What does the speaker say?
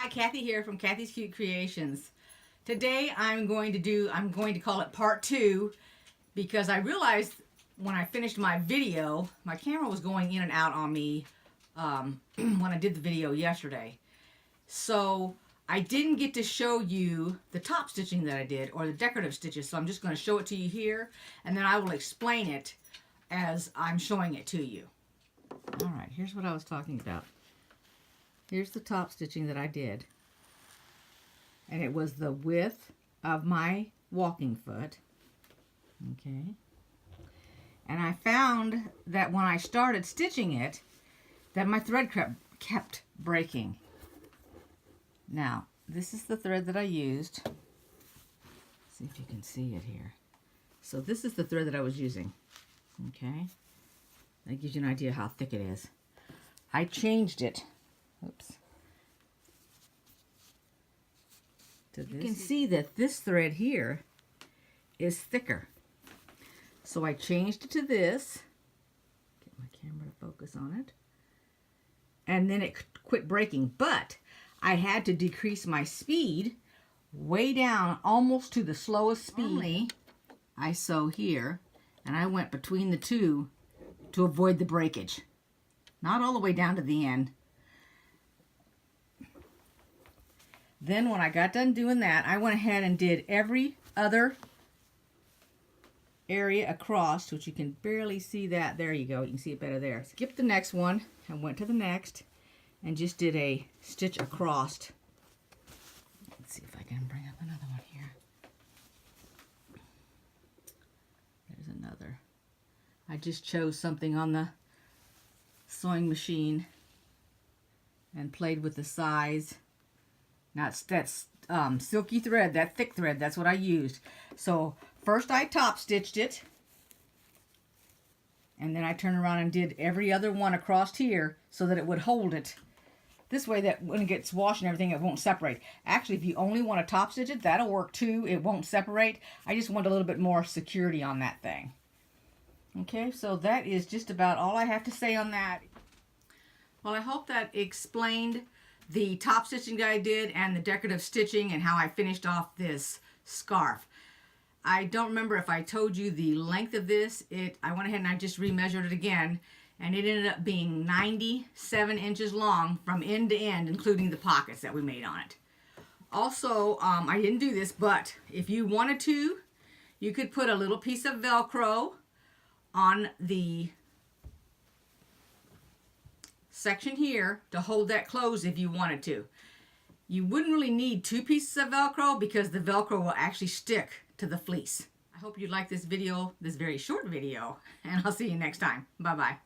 Hi, Kathy here from Kathy's Cute Creations. Today I'm going to call it part 2 because I realized when I finished my video, my camera was going in and out on me when I did the video yesterday. So I didn't get to show you the top stitching that I did or the decorative stitches, so I'm just going to show it to you here and then I will explain it as I'm showing it to you. Alright, here's what I was talking about. Here's the top stitching that I did. And it was the width of my walking foot. Okay. And I found that when I started stitching it, that my thread kept breaking. Now, this is the thread that I used. Let's see if you can see it here. So this is the thread that I was using. Okay. That gives you an idea how thick it is. I changed it. Oops. You can see that this thread here is thicker. So I changed it to this. Get my camera to focus on it. And then it quit breaking. But I had to decrease my speed way down almost to the slowest speed. Normally, I sew here and I went between the two to avoid the breakage. Not all the way down to the end. Then when I got done doing that, I went ahead and did every other area across, which you can barely see that. There you go. You can see it better there. Skipped the next one and went to the next and just did a stitch across. Let's see if I can bring up another one here. There's another. I just chose something on the sewing machine and played with the size. Now that's silky thread, that thick thread, that's what I used. So first I top stitched it, and then I turned around and did every other one across here so that it would hold it. This way that when it gets washed and everything, it won't separate. Actually, if you only want to top stitch it, that'll work too. It won't separate. I just want a little bit more security on that thing. Okay, so that is just about all I have to say on that. Well, I hope that explained the top stitching that I did and the decorative stitching and how I finished off this scarf. I don't remember if I told you the length of this. I went ahead and I just remeasured it again, and it ended up being 97 inches long from end to end, including the pockets that we made on it. Also, I didn't do this, but if you wanted to, you could put a little piece of Velcro on the section here to hold that closed if you wanted to. You wouldn't really need 2 pieces of Velcro because the Velcro will actually stick to the fleece. I hope you like this video, this very short video, and I'll see you next time. Bye-bye.